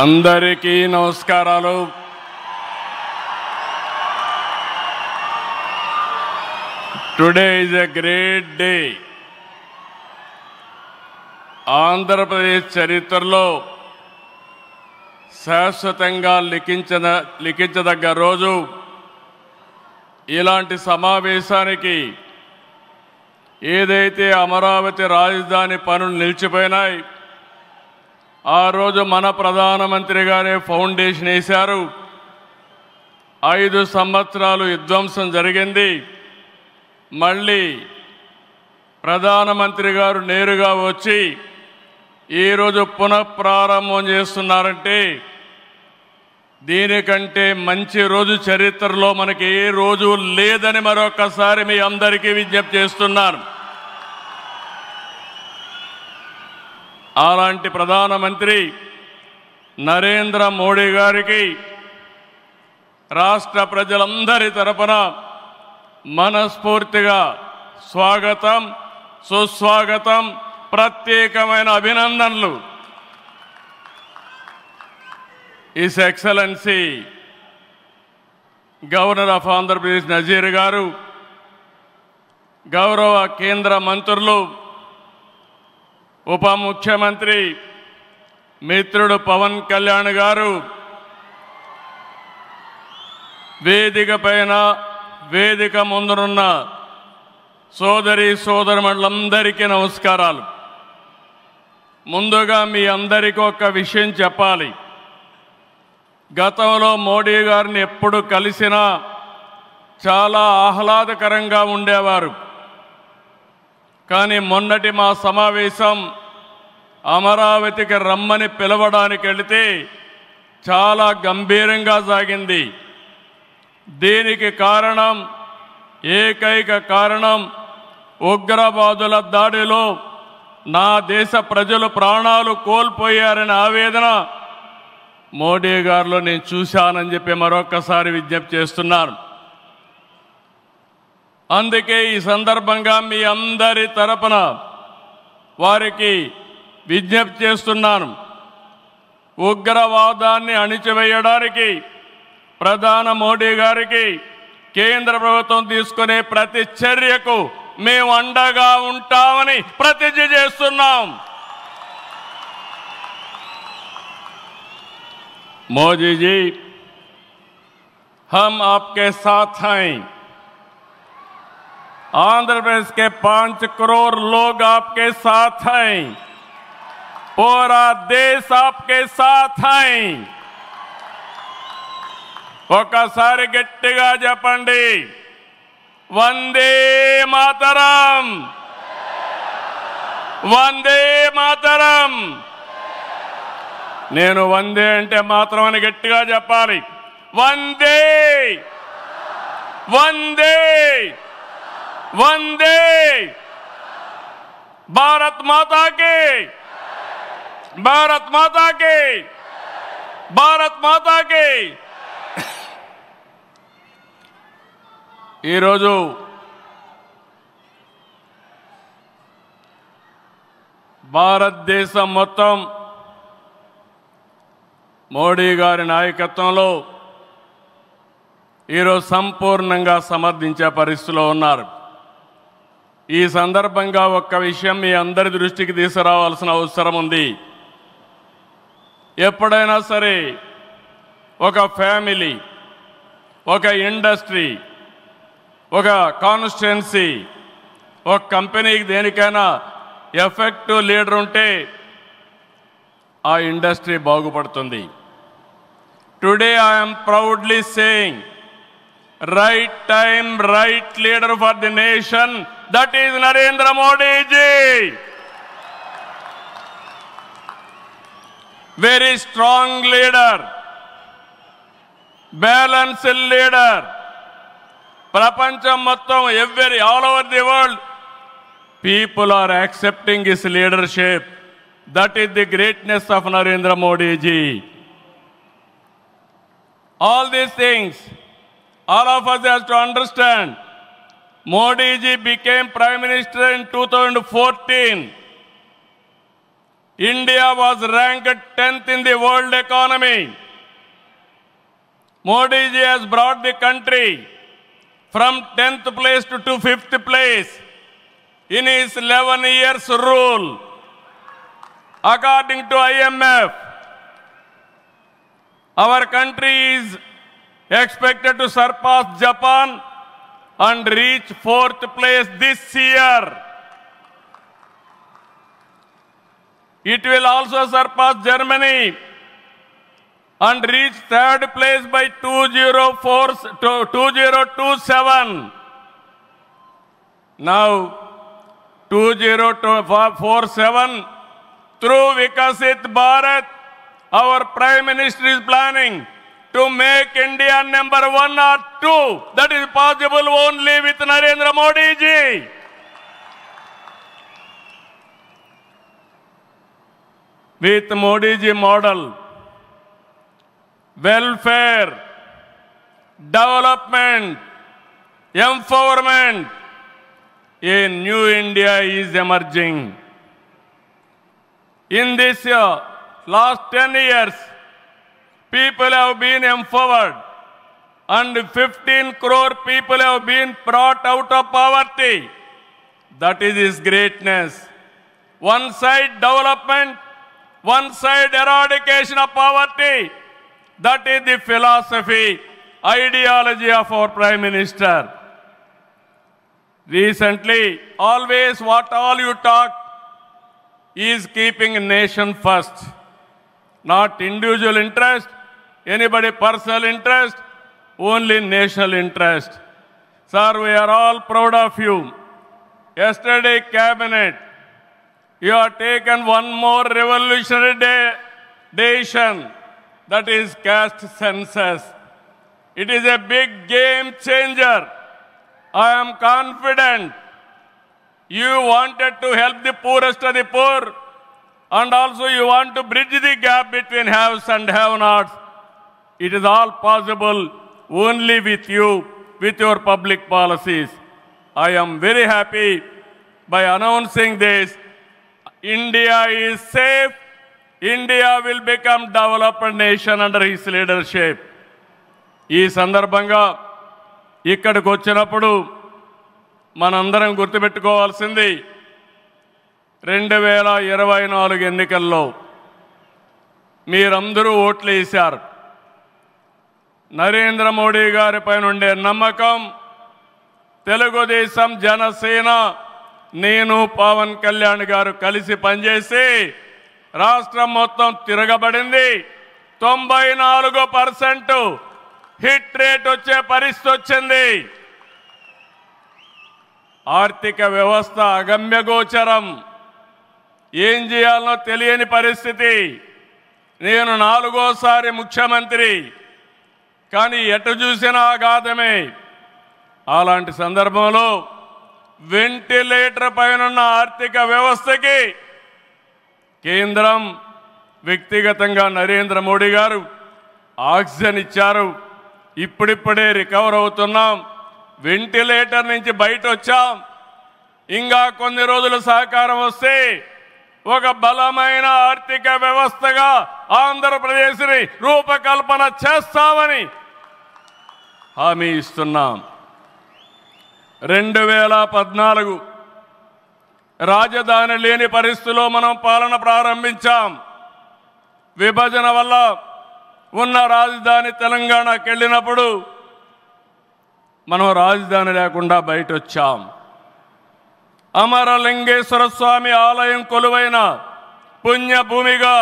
అందరికీ నమస్కారాలు. Today is a great day. Andhra Pradesh చరిత్రలో శాశ్వతంగా లిఖించదగ్గ రోజు. ఇలాంటి సమావేశానికి ఏదైతే అమరావతి రాజధాని పనులు నిలిచిపోయినాయి, ఆ రోజు మన ప్రధానమంత్రి గారే ఫౌండేషన్ వేశారు. 5 సంవత్సరాలు విధ్వంసం జరిగింది. మళ్ళీ ప్రధానమంత్రి గారు నేరుగా వచ్చి ఈరోజు పునఃప్రారంభం చేస్తున్నారంటే దీనికంటే మంచి రోజు చరిత్రలో మనకి ఏ రోజు లేదని మరొకసారి మీ అందరికీ విజ్ఞప్తి చేస్తున్నాను. అలాంటి ప్రధానమంత్రి నరేంద్ర మోడీ గారికి రాష్ట్ర ప్రజలందరి తరపున మనస్ఫూర్తిగా స్వాగతం, సుస్వాగతం, ప్రత్యేకమైన అభినందనలు. His excellency governor of Andhra Pradesh Nazeer గారు, గౌరవ కేంద్ర మంత్రులు, ఉప ముఖ్యమంత్రి మిత్రుడు పవన్ కళ్యాణ్ గారు, వేదిక పైన వేదిక ముందునున్న సోదరి సోదరులందరికీ నమస్కారాలు. ముందుగా మీ అందరికీ ఒక విషయం చెప్పాలి. గతంలో మోడీ గారిని ఎప్పుడు కలిసినా చాలా ఆహ్లాదకరంగా ఉండేవారు. కానీ మొన్నటి మా సమావేశం అమరావతికి రమ్మని పిలవడానికి వెళితే చాలా గంభీరంగా సాగింది. దీనికి కారణం, ఏకైక కారణం, ఉగ్రవాదుల దాడిలో నా దేశ ప్రజలు ప్రాణాలు కోల్పోయారనే ఆవేదన మోడీ గారిలో నేను చూశానని చెప్పి మరొకసారి విజ్ఞప్తి చేస్తున్నాను. అందుకే ఈ సందర్భంగా మీ అందరి తరపున వారికి విజ్ఞప్తి చేస్తున్నాను. ఉగ్రవాదాన్ని అణిచివేయడానికి ప్రధాని మోడీ గారికి కేంద్ర ప్రభుత్వం తీసుకునే ప్రతి చర్యకు మేము అండగా ఉంటామని ప్రతిజ్ఞ చేస్తున్నాం. మోదీ जी, हम आपके साथ हैं. आंध्र प्रदेश के 5 करोड़ लोग आपके साथ हैं. पूरा देश आपके साथ हैं. ఒకసారి గట్టిగా చెప్పండి, వందే మాతరం, వందే మాతరం. నేను వందే అంటే మాత్రం అని గట్టిగా చెప్పాలి. వందే, వందే, వందే. భారత్ మాతా కి, భారత్ మాతా కి, భారత్ మాతా కి. ఈరోజు భారతదేశం మొత్తం మోడీ గారి నాయకత్వంలో ఈరోజు సంపూర్ణంగా సమర్థించే పరిస్థితిలో ఉన్నారు. ఈ సందర్భంగా ఒక్క విషయం మీ అందరి దృష్టికి తీసుకురావాల్సిన అవసరం ఉంది. ఎప్పుడైనా సరే ఒక ఫ్యామిలీ, ఒక ఇండస్ట్రీ, ఒక కాన్స్టిట్యుయెన్సీ, ఒక కంపెనీకి దేనికైనా ఎఫెక్టివ్ లీడర్ ఉంటే ఆ ఇండస్ట్రీ బాగుపడుతుంది. Today I'm proudly saying, right time, right leader for the nation, that is Narendra Modi ji. Very strong leader, balanced leader. ప్రపంచం మొత్తం all over the world people are accepting his leadership. That is the greatness of Narendra Modi ji. All these things, all of us have to understand. Modi ji became Prime Minister in 2014. India was ranked 10th in the world economy. Modi ji has brought the country from 10th place to 5th place in his 11 years rule. According to IMF, our country is expected to surpass Japan and reach 4th place this year. It will also surpass Germany and reach 3rd place by 2027. Now, 2047, through Vikasit Bharat, our Prime Minister is planning to make India number 1 or 2. That is possible only with Narendra Modi ji. With Modi ji model, welfare, development, empowerment, a new India is emerging. In this last 10 years, people have been empowered and 15 crore people have been brought out of poverty. That is his greatness. One side development, one side eradication of poverty. That is the philosophy, ideology of our Prime Minister. Recently, always what all you talk is keeping nation first, not individual interest, anybody personal interest, only national interest. Sir, we are all proud of you. Yesterday, cabinet, you have taken one more revolutionary decision, that is caste census. It is a big game changer. I am confident you wanted to help the poorest of the poor, and also you want to bridge the gap between haves and have-nots. It is all possible only with you, with your public policies. I am very happy by announcing this. India is safe. India will become developed nation under his leadership. ఈ సందర్భంగా ఇక్కడికి వచ్చినప్పుడు మనందరం గుర్తుపెట్టుకోవాల్సింది 2024 ఎన్నికల్లో మీరందరూ ఓట్లు వేశారు. నరేంద్ర మోడీ గారిపై ఉండే నమ్మకం, తెలుగుదేశం, జనసేన, నేను, పవన్ కళ్యాణ్ గారు కలిసి పనిచేసి రాష్ట్రం మొత్తం తిరగబడింది. 94% హిట్ రేట్ వచ్చే పరిస్థితి వచ్చింది. ఆర్థిక వ్యవస్థ అగమ్యగోచరం, ఏం చేయాలనో తెలియని పరిస్థితి. నేను 4వసారి ముఖ్యమంత్రి, కానీ ఎటు చూసినా ఆఘాతమే. అలాంటి సందర్భంలో వెంటిలేటర్ పైనున్న ఆర్థిక వ్యవస్థకి కేంద్రం, వ్యక్తిగతంగా నరేంద్ర మోడీ గారు ఆక్సిజన్ ఇచ్చారు. ఇప్పుడిప్పుడే రికవర్ అవుతున్నాం, వెంటిలేటర్ నుంచి బయట వచ్చాం. ఇంకా కొన్ని రోజులు సహకారం వస్తే ఒక బలమైన ఆర్థిక వ్యవస్థగా ఆంధ్రప్రదేశ్ని రూపకల్పన చేస్తామని హామీ ఇస్తున్నాం. 2014 రాజధాని లేని పరిస్థితిలో మనం పాలన ప్రారంభించాం. విభజన వల్ల ఉన్న రాజధాని తెలంగాణకి వెళ్ళినప్పుడు మనం రాజధాని లేకుండా బయట వచ్చాం. అమరలింగేశ్వర స్వామి ఆలయం కొలువైన పుణ్యభూమిగా,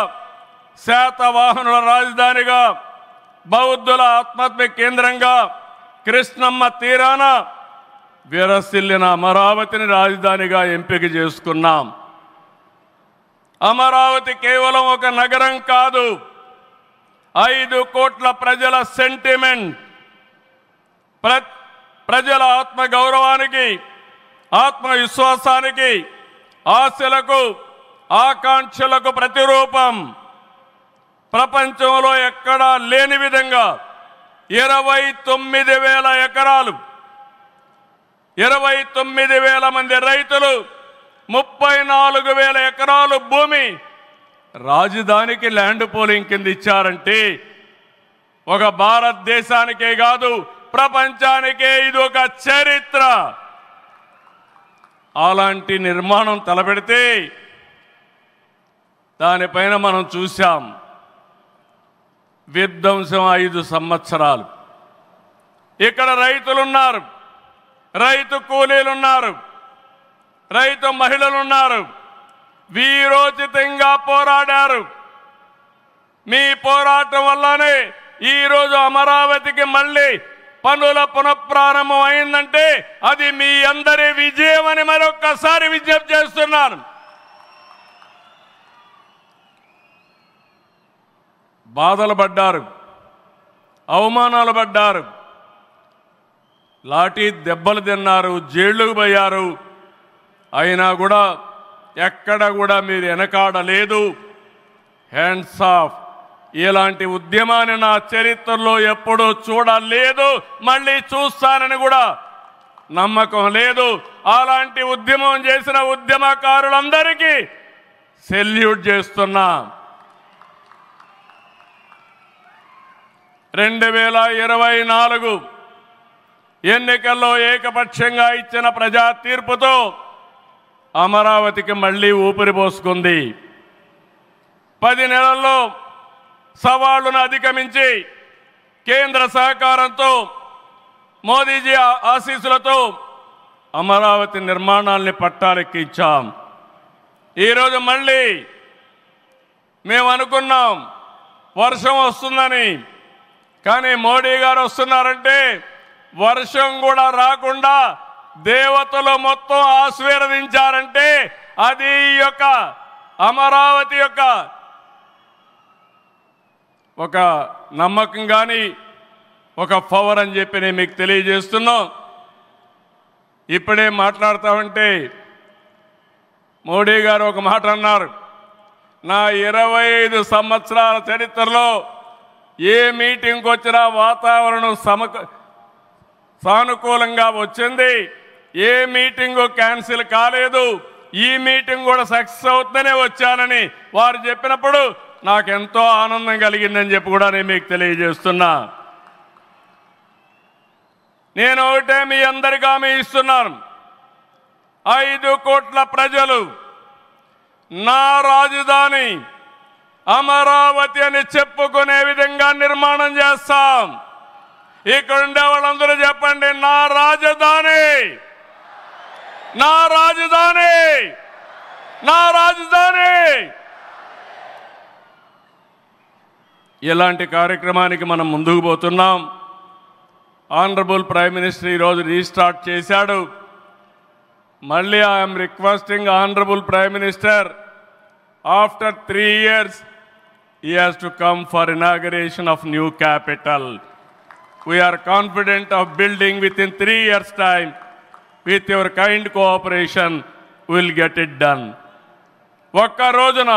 శాతవాహనుల రాజధానిగా, బౌద్ధుల ఆత్మహత్య కేంద్రంగా, కృష్ణమ్మ తీరాన విరసిల్లిన అమరావతిని రాజధానిగా ఎంపిక చేసుకున్నాం. అమరావతి కేవలం ఒక నగరం కాదు, 5 కోట్ల ప్రజల సెంటిమెంట్. ప్రజల ఆత్మగౌరవానికి, ఆత్మవిశ్వాసానికి, ఆశలకు, ఆకాంక్షలకు ప్రతిరూపం. ప్రపంచంలో ఎక్కడా లేని విధంగా 29,000 ఎకరాలు, 29,000 మంది రైతులు, 34,000 ఎకరాలు భూమి రాజధానికి ల్యాండ్ పూలింగ్ కింద ఇచ్చారంటే ఒక భారతదేశానికే కాదు ప్రపంచానికే ఇది ఒక చరిత్ర. అలాంటి నిర్మాణం తలపెడితే దానిపైన మనం చూశాం విధ్వంసం 5 సంవత్సరాలు. ఇక్కడ రైతులున్నారు, రైతు కూలీలున్నారు, రైతు మహిళలున్నారు, వీరోచితంగా పోరాడారు. మీ పోరాటం వల్లనే ఈరోజు అమరావతికి మళ్ళీ పనుల పునఃప్రారంభం అయిందంటే అది మీ అందరి విజయం అని మరొక్కసారి విజ్ఞప్తి చేస్తున్నాను. బాధలు పడ్డారు, అవమానాలు పడ్డారు, లాఠీ దెబ్బలు తిన్నారు, జైళ్లకు పోయారు. అయినా కూడా ఎక్కడ కూడా మీరు వెనకాడలేదు. Hands of. ఇలాంటి ఉద్యమాన్ని నా చరిత్రలో ఎప్పుడూ చూడలేదు, మళ్ళీ చూస్తానని కూడా నమ్మకం లేదు. అలాంటి ఉద్యమం చేసిన ఉద్యమకారులందరికీ సెల్యూట్ చేస్తున్నా. 2024 ఎన్నికల్లో ఏకపక్షంగా ఇచ్చిన ప్రజా తీర్పుతో అమరావతికి మళ్ళీ ఊపిరి పోసుకుంది. 10 నెలల్లో సవాళ్లను అధిగమించి కేంద్ర సహకారంతో మోదీజీ ఆశీస్సులతో అమరావతి నిర్మాణాల్ని పట్టాలెక్కించాం. ఈరోజు మళ్ళీ మేము అనుకున్నాం వర్షం వస్తుందని, కానీ మోడీ గారు వస్తున్నారంటే వర్షం కూడా రాకుండా దేవతలు మొత్తం ఆశీర్వదించారంటే అది ఈ యొక్క అమరావతి యొక్క ఒక నమ్మకం కానీ ఒక పవర్ అని చెప్పి నేను మీకు తెలియజేస్తున్నాం. ఇప్పుడే మాట్లాడతామంటే మోడీ గారు ఒక మాట అన్నారు, నా 25 సంవత్సరాల చరిత్రలో ఏ మీటింగ్కి వచ్చినా వాతావరణం సానుకూలంగా వచ్చింది, ఏ మీటింగు క్యాన్సిల్ కాలేదు, ఈ మీటింగ్ కూడా సక్సెస్ అవుతుందనే వచ్చానని వారు చెప్పినప్పుడు నాకెంతో ఆనందం కలిగిందని చెప్పి కూడా నేను మీకు తెలియజేస్తున్నా. నేను ఒకటే మీ అందరికీ హామీ ఇస్తున్నాను, 5 కోట్ల ప్రజలు నా రాజధాని అమరావతి అని చెప్పుకునే విధంగా నిర్మాణం చేస్తాం. ఇక్కడ ఉండే వాళ్ళందరూ చెప్పండి, నా రాజధాని, నా రాజధాని, నా రాజధాని. ఇలాంటి కార్యక్రమానికి మనం ముందుకు పోతున్నాం. ఆనరబుల్ ప్రైమ్ మినిస్టర్ ఈరోజు రీస్టార్ట్ చేశాడు. మళ్ళీ I'm requesting honourable prime minister, after 3 years he has to come for inauguration of new capital. We are confident of building within 3 years time. With your kind cooperation we will get it done. ఒక్క రోజున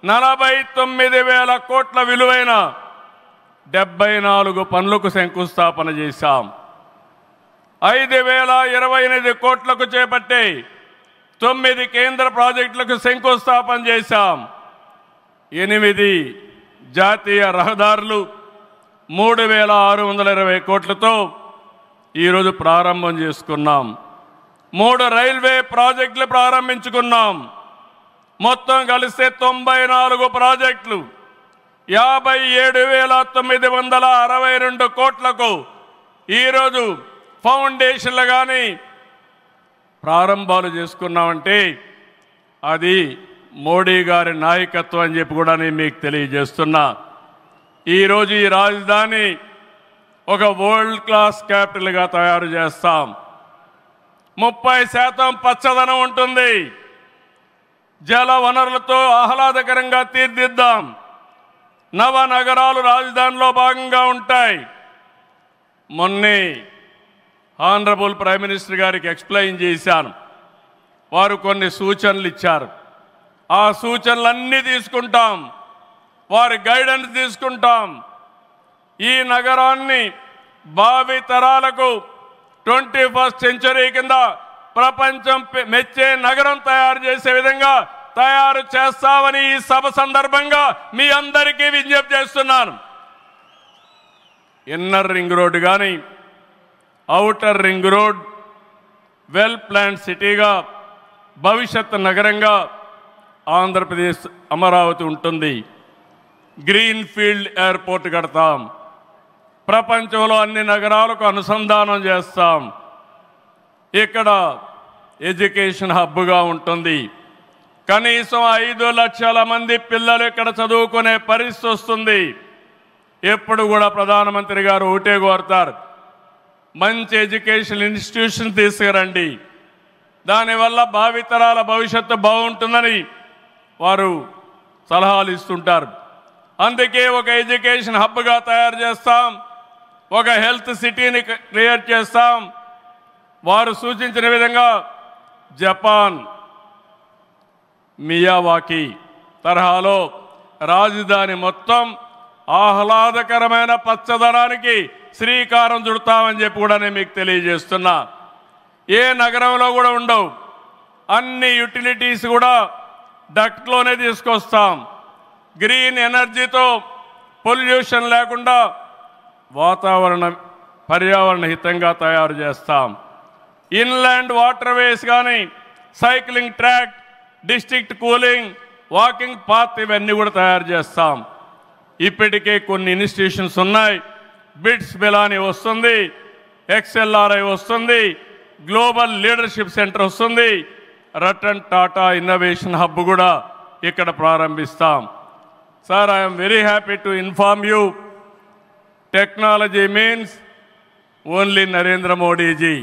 49,000 కోట్ల విలువైన 74 పనులకు శంకుస్థాపన చేశాం. 5,028 కోట్లకు చేపట్టే 9 కేంద్ర ప్రాజెక్టులకు శంకుస్థాపన చేశాం. 8 జాతీయ రహదారులు 3,620 కోట్లతో ఈరోజు ప్రారంభం చేసుకున్నాం. 3 రైల్వే ప్రాజెక్టులు ప్రారంభించుకున్నాం. మొత్తం కలిస్తే 94 ప్రాజెక్టులు 57,962 కోట్లకు ఈరోజు ఫౌండేషన్లు కానీ ప్రారంభాలు చేసుకున్నామంటే అది మోడీ గారి నాయకత్వం అని చెప్పి కూడా నేను మీకు తెలియజేస్తున్నా. ఈరోజు ఈ రాజధాని ఒక వరల్డ్ క్లాస్ క్యాపిటల్గా తయారు చేస్తాం. 30% పచ్చదనం ఉంటుంది. జల వనరులతో ఆహ్లాదకరంగా తీర్చిదిద్దాం. నవనగరాలు రాజధానిలో భాగంగా ఉంటాయి. మొన్నే ఆనరబుల్ ప్రైమ్ మినిస్టర్ గారికి ఎక్స్ప్లెయిన్ చేశాను. వారు కొన్ని సూచనలు ఇచ్చారు. ఆ సూచనలన్నీ తీసుకుంటాం, వారి గైడెన్స్ తీసుకుంటాం. ఈ నగరాన్ని భావి తరాలకు 21st సెంచరీ కింద ప్రపంచం మెచ్చే నగరం తయారు చేసే విధంగా తయారు చేస్తామని ఈ సభ సందర్భంగా మీ అందరికీ విజ్ఞప్తి చేస్తున్నాను. ఇన్నర్ రింగ్ రోడ్ కానీ outer ring road well plan సిటీగా భవిష్యత్ నగరంగా ఆంధ్రప్రదేశ్ అమరావతి ఉంటుంది. గ్రీన్ ఫీల్డ్ ఎయిర్పోర్ట్ కడతాం. ప్రపంచంలో అన్ని నగరాలకు అనుసంధానం చేస్తాం. ఇక్కడ ఎడ్యుకేషన్ హబ్గా ఉంటుంది. కనీసం 5 లక్షల మంది పిల్లలు ఇక్కడ చదువుకునే పరిస్థితి వస్తుంది. ఎప్పుడు కూడా ప్రధానమంత్రి గారు ఒకటే కోరుతారు, మంచి ఎడ్యుకేషన్ ఇన్స్టిట్యూషన్ తీసుకురండి, దానివల్ల భావితరాల భవిష్యత్తు బాగుంటుందని వారు సలహాలు ఇస్తుంటారు. అందుకే ఒక ఎడ్యుకేషన్ హబ్గా తయారు చేస్తాం, ఒక హెల్త్ సిటీని క్రియేట్ చేస్తాం. వారు సూచించిన విధంగా జపాన్ మియావాకి తరహాలో రాజధాని మొత్తం ఆహ్లాదకరమైన పచ్చదనానికి శ్రీకారం చుడతామని చెప్పి కూడా నేను మీకు తెలియజేస్తున్నా. ఏ నగరంలో కూడా ఉండవు, అన్ని యుటిలిటీస్ కూడా డక్ట్లోనే తీసుకొస్తాం. గ్రీన్ ఎనర్జీతో పొల్యూషన్ లేకుండా పర్యావరణ హితంగా తయారు చేస్తాం. ఇన్లాండ్ వాటర్వేస్ కానీ cycling track, district cooling, walking path ఇవన్నీ కూడా తయారు చేస్తాం. ఇప్పటికే కొన్ని ఇన్స్టిట్యూషన్స్ ఉన్నాయి. బిట్స్ బిలాని వస్తుంది, XLRI వస్తుంది, గ్లోబల్ లీడర్షిప్ సెంటర్ వస్తుంది, రతన్ టాటా ఇన్నోవేషన్ హబ్ కూడా ఇక్కడ ప్రారంభిస్తాం. Sir, I'm very happy to inform you, technology means only Narendra Modiji.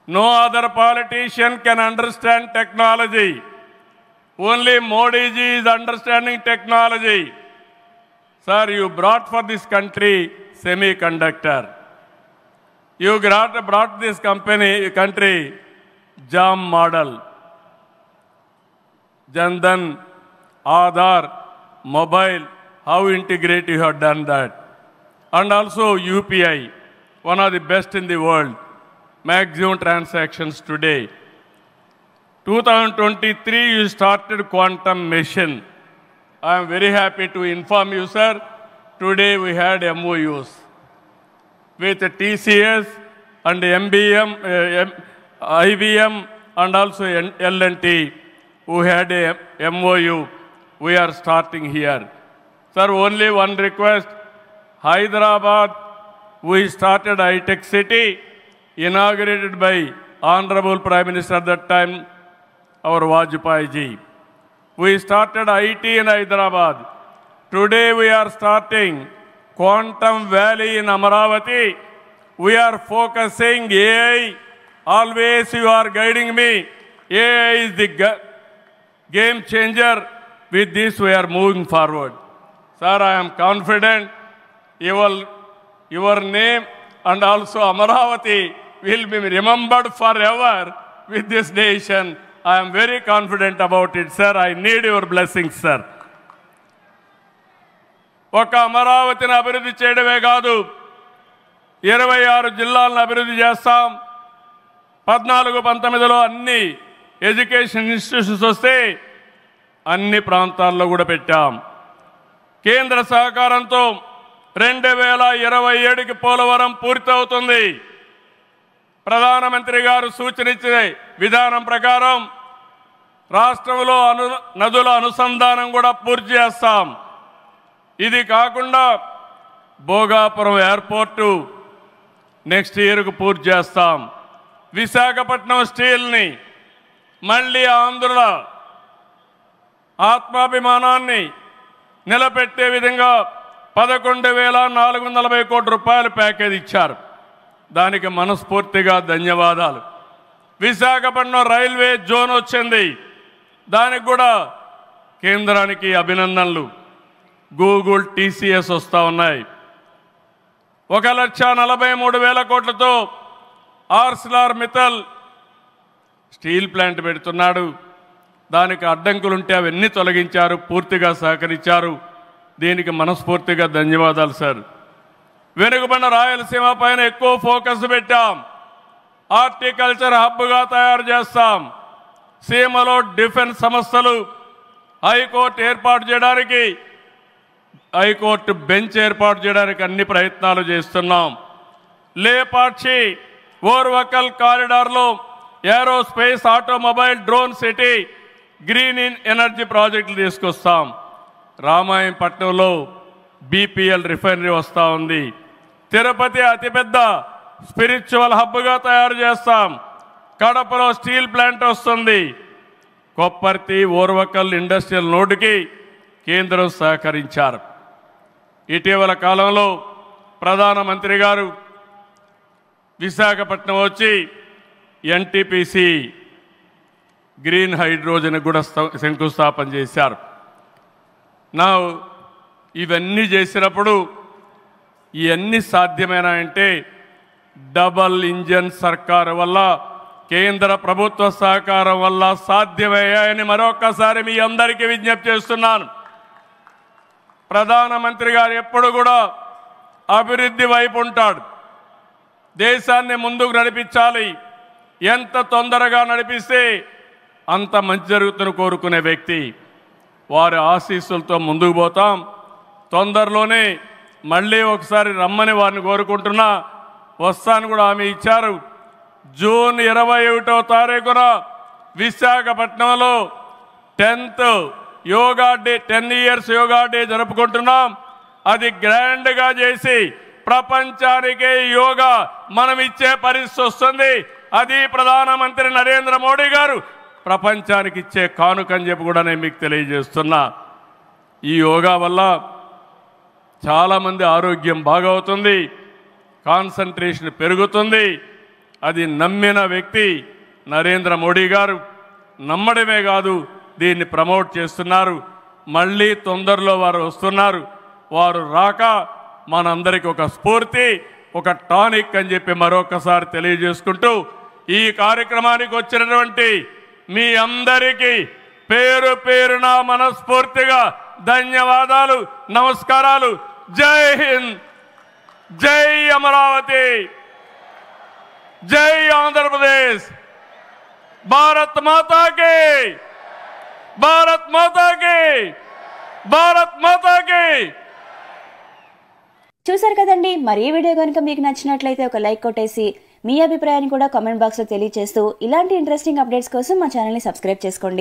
No other politician can understand technology. Only Modi ji is understanding technology. Sir, you brought for this country semiconductor. You brought this country JAM model. Jandan, Aadhaar, mobile, how integrate you have done that. And also UPI, one of the best in the world. Maximum transactions today. 2023 you started quantum mission. I am very happy to inform you, sir. Today we had MOUs with TCS and MBM, IBM and also L&T who had a MOU. We are starting here. Sir, only one request. Hyderabad, we started high-tech city, inaugurated by Honorable Prime Minister at that time, our Vajpayee ji. We started IT in Hyderabad. Today we are starting Quantum Valley in Amaravati. We are focusing AI. Always you are guiding me. AI is the game changer. With this we are moving forward. Sir, I am confident your name and also Amaravati will be remembered forever with this nation. I am very confident about it, sir. I need your blessings, sir. ఒక అమరావతిని అభివృద్ధి చేయడమే కాదు, 26 జిల్లాలను అభివృద్ధి చేస్తాం. 14-19లో అన్ని education institutions వస్తే అన్ని ప్రాంతాల్లో కూడా పెట్టాం. కేంద్ర సహకారంతో 2027కి పోలవరం పూర్తవుతుంది. ప్రధానమంత్రి గారు సూచనిచ్చే విధానం ప్రకారం రాష్ట్రంలో నదుల అనుసంధానం కూడా పూర్తి చేస్తాం. ఇది కాకుండా భోగాపురం ఎయిర్పోర్టు నెక్స్ట్ ఇయర్కు పూర్తి చేస్తాం. విశాఖపట్నం స్టీల్ని మళ్ళీ ఆంధ్రుల ఆత్మాభిమానాన్ని నిలబెట్టే విధంగా 11,440 కోట్ల రూపాయల ప్యాకేజ్ ఇచ్చారు. దానికి మనస్ఫూర్తిగా ధన్యవాదాలు. విశాఖపట్నం రైల్వే జోన్ వచ్చింది, దానికి కూడా కేంద్రానికి అభినందనలు. గూగుల్, TCS వస్తూ ఉన్నాయి. 1,43,000 కోట్లతో ఆర్సిలార్ మిత్తల్ స్టీల్ ప్లాంట్ పెడుతున్నాడు. దానికి అడ్డంకులుంటే అవన్నీ తొలగించారు, పూర్తిగా సహకరించారు. దీనికి మనస్ఫూర్తిగా ధన్యవాదాలు సార్. వెనుకబడిన రాయలసీమ పైన ఎక్కువ ఫోకస్ పెట్టాం. హార్టికల్చర్ హబ్గా తయారు చేస్తాం. సీమలో డిఫెన్స్ సంస్థలు హైకోర్టు ఏర్పాటు చేయడానికి, హైకోర్టు బెంచ్ ఏర్పాటు చేయడానికి అన్ని ప్రయత్నాలు చేస్తున్నాం. లేపాక్షి ఓర్వకల్ కారిడార్లో aerospace, automobile, drone city, green energy ప్రాజెక్టులు తీసుకొస్తాం. రామాయంపట్నంలో బీపీఎల్ రిఫైనరీ వస్తూ ఉంది. తిరుపతి అతిపెద్ద స్పిరిచువల్ హబ్గా తయారు చేస్తాం. కడపలో స్టీల్ ప్లాంట్ వస్తుంది. కొప్పర్తి ఓర్వకల్ ఇండస్ట్రియల్ నోడ్కి కేంద్రం సహకరించారు. ఇటీవల కాలంలో ప్రధానమంత్రి గారు విశాఖపట్నం వచ్చి ఎన్టీపీసీ గ్రీన్ హైడ్రోజన్ కూడా శంకుస్థాపన చేశారు. ఇవన్నీ చేసినప్పుడు ఇవన్నీ సాధ్యమేనా డబల్ ఇంజన్ సర్కారు వల్ల, కేంద్ర ప్రభుత్వ సహకారం వల్ల సాధ్యమయ్యాయని మరొకసారి మీ అందరికీ విజ్ఞప్తి చేస్తున్నాను. ప్రధానమంత్రి గారు ఎప్పుడు కూడా అభివృద్ధి వైపు ఉంటాడు. దేశాన్ని ముందుకు నడిపించాలి. ఎంత తొందరగా నడిపిస్తే అంత మంచి జరుగుతుందని కోరుకునే వ్యక్తి. వారి ఆశీస్సులతో ముందుకు పోతాం. తొందరలోనే మళ్ళీ ఒకసారి రమ్మని వారిని కోరుకుంటున్నా. వస్తాను కూడా హామీ ఇచ్చారు. జూన్ 21వ తారీఖున విశాఖపట్నంలో 10th yoga day, 10 years yoga day జరుపుకుంటున్నాం. అది గ్రాండ్గా చేసి ప్రపంచానికే యోగా మనం ఇచ్చే పరిస్థితి వస్తుంది. అది ప్రధానమంత్రి నరేంద్ర మోడీ గారు ప్రపంచానికి ఇచ్చే కానుకని చెప్పి కూడా నేను మీకు తెలియజేస్తున్నా. ఈ యోగా వల్ల చాలామంది ఆరోగ్యం బాగవుతుంది, కాన్సంట్రేషన్ పెరుగుతుంది. అది నమ్మిన వ్యక్తి నరేంద్ర మోడీ గారు. నమ్మడమే కాదు, దీన్ని ప్రమోట్ చేస్తున్నారు. మళ్ళీ తొందరలో వారు వస్తున్నారు. వారు రాక మనందరికీ ఒక స్ఫూర్తి, ఒక టానిక్ అని చెప్పి మరొకసారి తెలియజేసుకుంటూ ఈ కార్యక్రమానికి వచ్చినటువంటి మీ అందరికీ పేరు పేరున మనస్ఫూర్తిగా ధన్యవాదాలు, నమస్కారాలు. జై హింద్, జై అమరావతి, జై ఆంధ్రప్రదేశ్. భారత్ మాతా కి, భారత్ మాతా కి, భారత్ మాతా కి. చూసారు కదండి. మరి ఈ వీడియో కనుక మీకు నచ్చినట్లయితే ఒక లైక్ కొట్టేసి మీ అభిప్రాయాన్ని కూడా కామెంట్ బాక్స్లో తెలియజేస్తూ ఇలాంటి ఇంట్రెస్టింగ్ అప్డేట్స్ కోసం మా ఛానల్ని సబ్స్క్రైబ్ చేసుకోండి.